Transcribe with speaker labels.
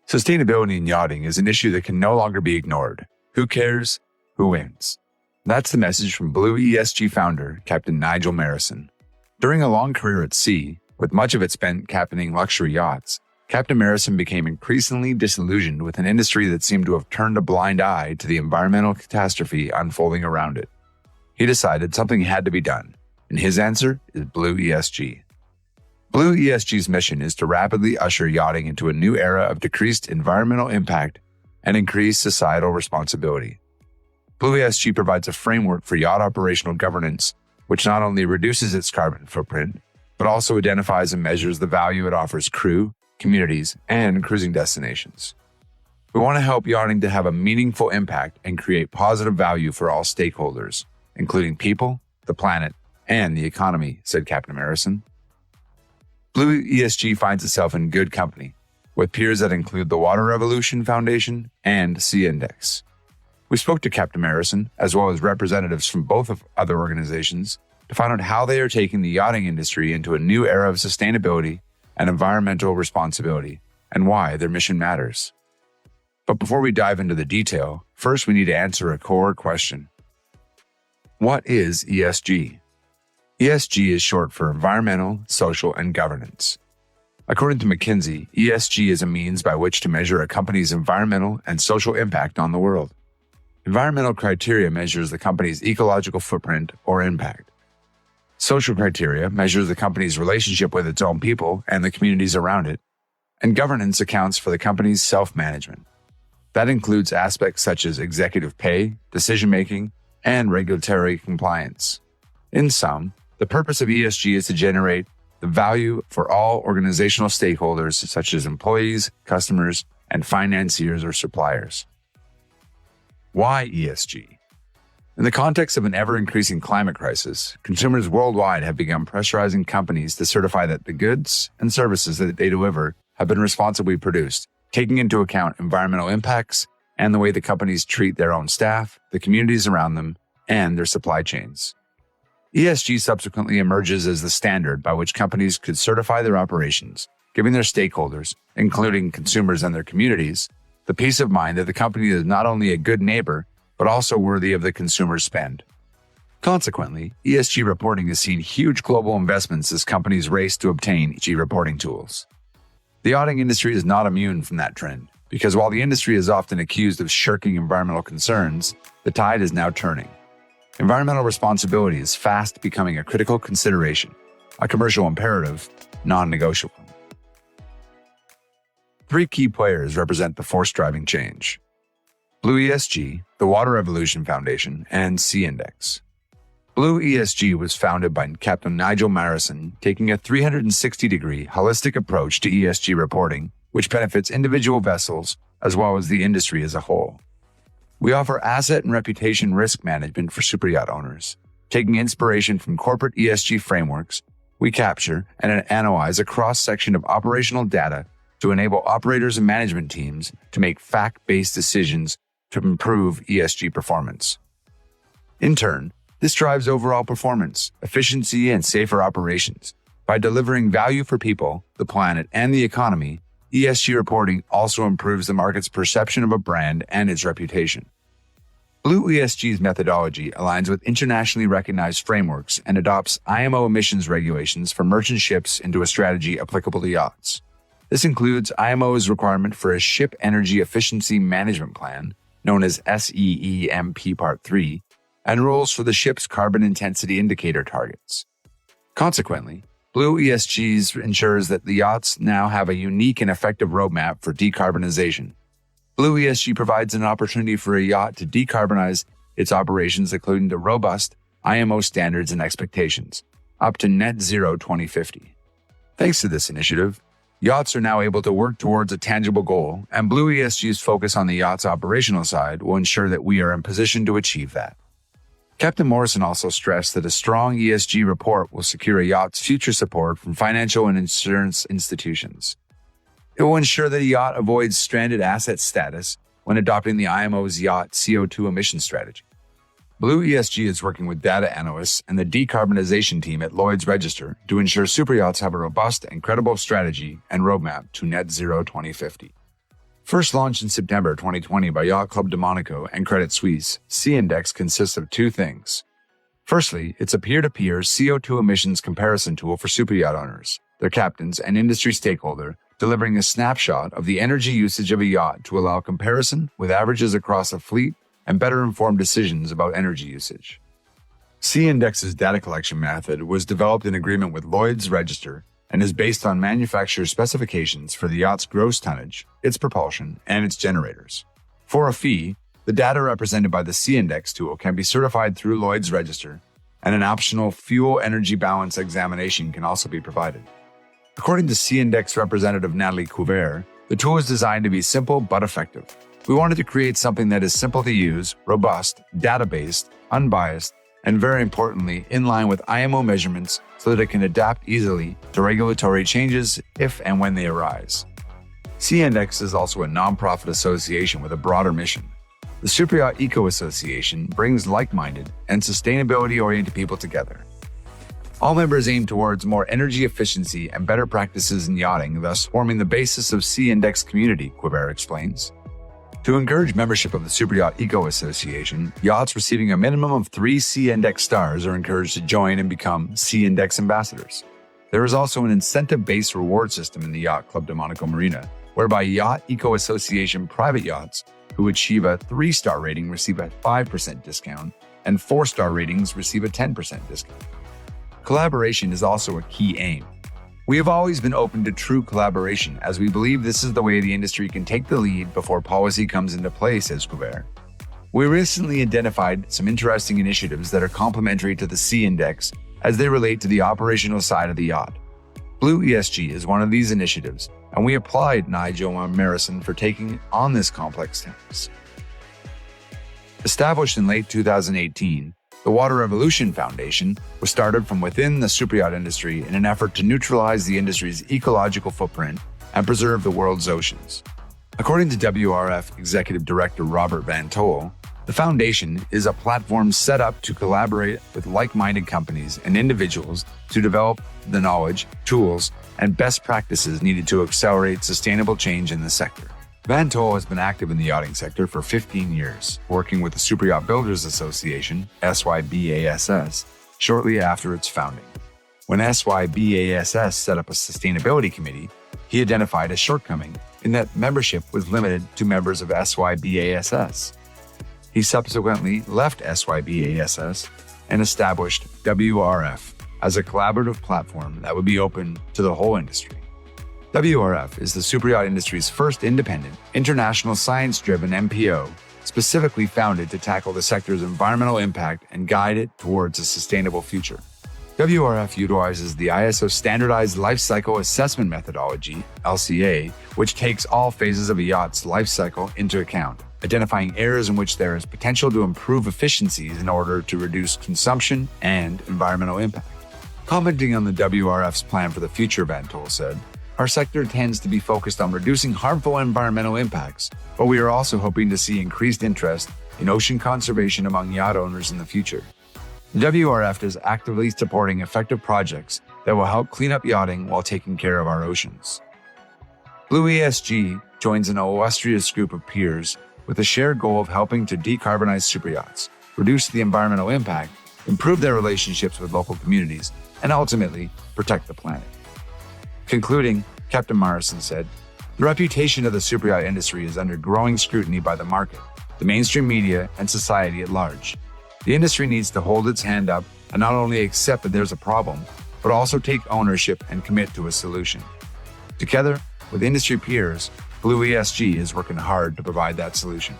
Speaker 1: Sustainability in yachting is an issue that can no longer be ignored. Who cares? Who wins? That's the message from Blue ESG founder, Captain Nigel Marrison. During a long career at sea, with much of it spent captaining luxury yachts, Captain Marrison became increasingly disillusioned with an industry that seemed to have turned a blind eye to the environmental catastrophe unfolding around it. He decided something had to be done, and his answer is Blue ESG. Blue ESG's mission is to rapidly usher yachting into a new era of decreased environmental impact and increased societal responsibility. Blue ESG provides a framework for yacht operational governance, which not only reduces its carbon footprint, but also identifies and measures the value it offers crew, communities, and cruising destinations. We want to help yachting to have a meaningful impact and create positive value for all stakeholders, including people, the planet, and the economy, said Captain Marrison. Blue ESG finds itself in good company, with peers that include the Water Revolution Foundation and Sea Index. We spoke to Captain Marrison, as well as representatives from both of other organizations, to find out how they are taking the yachting industry into a new era of sustainability and environmental responsibility, and why their mission matters. But before we dive into the detail, first we need to answer a core question. What is ESG? ESG is short for Environmental, Social, and Governance. According to McKinsey, ESG is a means by which to measure a company's environmental and social impact on the world. Environmental criteria measures the company's ecological footprint or impact. Social criteria measures the company's relationship with its own people and the communities around it. And governance accounts for the company's self-management. That includes aspects such as executive pay, decision-making, and regulatory compliance. In sum, the purpose of ESG is to generate the value for all organizational stakeholders such as employees, customers, and financiers or suppliers. Why ESG? In the context of an ever-increasing climate crisis, consumers worldwide have begun pressurizing companies to certify that the goods and services that they deliver have been responsibly produced, taking into account environmental impacts and the way the companies treat their own staff, the communities around them, and their supply chains. ESG subsequently emerges as the standard by which companies could certify their operations, giving their stakeholders, including consumers and their communities, the peace of mind that the company is not only a good neighbor, but also worthy of the consumer's spend. Consequently, ESG reporting has seen huge global investments as companies race to obtain ESG reporting tools. The yachting industry is not immune from that trend, because while the industry is often accused of shirking environmental concerns, the tide is now turning. Environmental responsibility is fast becoming a critical consideration, a commercial imperative, non-negotiable. 3 key players represent the force driving change: Blue ESG, the Water Revolution Foundation, and Sea Index. Blue ESG was founded by Captain Nigel Marrison, taking a 360-degree holistic approach to ESG reporting, which benefits individual vessels as well as the industry as a whole. We offer asset and reputation risk management for superyacht owners. Taking inspiration from corporate ESG frameworks, we capture and analyze a cross-section of operational data to enable operators and management teams to make fact-based decisions to improve ESG performance. In turn, this drives overall performance, efficiency, and safer operations. By delivering value for people, the planet, and the economy, ESG reporting also improves the market's perception of a brand and its reputation. Blue ESG's methodology aligns with internationally recognized frameworks and adopts IMO emissions regulations for merchant ships into a strategy applicable to yachts. This includes IMO's requirement for a Ship Energy Efficiency Management Plan, known as SEEMP Part 3, and rules for the ship's carbon intensity indicator targets. Consequently, Blue ESG ensures that the yachts now have a unique and effective roadmap for decarbonization. Blue ESG provides an opportunity for a yacht to decarbonize its operations according to robust IMO standards and expectations, up to net zero 2050. Thanks to this initiative, yachts are now able to work towards a tangible goal, and Blue ESG's focus on the yacht's operational side will ensure that we are in position to achieve that. Captain Marrison also stressed that a strong ESG report will secure a yacht's future support from financial and insurance institutions. It will ensure that a yacht avoids stranded asset status when adopting the IMO's yacht CO2 emission strategy. Blue ESG is working with data analysts and the decarbonization team at Lloyd's Register to ensure superyachts have a robust and credible strategy and roadmap to net zero 2050. First launched in September 2020 by Yacht Club de Monaco and Credit Suisse, C-Index consists of two things. Firstly, it's a peer-to-peer CO2 emissions comparison tool for superyacht owners, their captains, and industry stakeholder, delivering a snapshot of the energy usage of a yacht to allow comparison with averages across a fleet and better informed decisions about energy usage. C-Index's data collection method was developed in agreement with Lloyd's Register and is based on manufacturer specifications for the yacht's gross tonnage, its propulsion, and its generators. For a fee, the data represented by the C-Index tool can be certified through Lloyd's Register, and an optional fuel energy balance examination can also be provided. According to C-Index representative Natalie Couvert, the tool is designed to be simple but effective. We wanted to create something that is simple to use, robust, data-based, unbiased, and very importantly, in line with IMO measurements so that it can adapt easily to regulatory changes if and when they arise. C-Index is also a nonprofit association with a broader mission. The Superyacht Eco Association brings like-minded and sustainability-oriented people together. All members aim towards more energy efficiency and better practices in yachting, thus forming the basis of C-Index community, Quibert explains. To encourage membership of the Superyacht Eco Association, yachts receiving a minimum of 3 C-Index stars are encouraged to join and become C-Index ambassadors. There is also an incentive-based reward system in the Yacht Club de Monaco Marina, whereby Yacht Eco Association private yachts who achieve a 3-star rating receive a 5% discount, and 4-star ratings receive a 10% discount. Collaboration is also a key aim. We have always been open to true collaboration, as we believe this is the way the industry can take the lead before policy comes into play, says Couvert. We recently identified some interesting initiatives that are complementary to the C-Index as they relate to the operational side of the yacht. Blue ESG is one of these initiatives, and we applied Nigel Marrison for taking on this complex task. Established in late 2018, the Water Revolution Foundation was started from within the superyacht industry in an effort to neutralize the industry's ecological footprint and preserve the world's oceans. According to WRF Executive Director Robert Van Tol, the foundation is a platform set up to collaborate with like-minded companies and individuals to develop the knowledge, tools, and best practices needed to accelerate sustainable change in the sector. Van Tol has been active in the yachting sector for 15 years, working with the Superyacht Builders Association, SYBASS, shortly after its founding. When SYBASS set up a sustainability committee, he identified a shortcoming in that membership was limited to members of SYBASS. He subsequently left SYBASS and established WRF as a collaborative platform that would be open to the whole industry. WRF is the superyacht industry's first independent, international science-driven MPO, specifically founded to tackle the sector's environmental impact and guide it towards a sustainable future. WRF utilizes the ISO Standardized Life Cycle Assessment Methodology, LCA, which takes all phases of a yacht's life cycle into account, identifying areas in which there is potential to improve efficiencies in order to reduce consumption and environmental impact. Commenting on the WRF's plan for the future, Van Tol said, "Our sector tends to be focused on reducing harmful environmental impacts, but we are also hoping to see increased interest in ocean conservation among yacht owners in the future." WRF is actively supporting effective projects that will help clean up yachting while taking care of our oceans. Blue ESG joins an illustrious group of peers with a shared goal of helping to decarbonize superyachts, reduce the environmental impact, improve their relationships with local communities, and ultimately protect the planet. Concluding, Captain Marrison said, "The reputation of the superyacht industry is under growing scrutiny by the market, the mainstream media, and society at large. The industry needs to hold its hand up and not only accept that there's a problem, but also take ownership and commit to a solution. Together with industry peers, Blue ESG is working hard to provide that solution."